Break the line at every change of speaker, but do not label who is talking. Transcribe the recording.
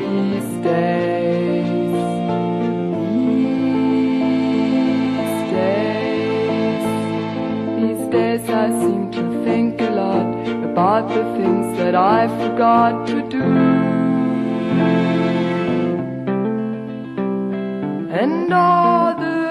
these days. These days I seem to think a lot about the things that I forgot to do. And all the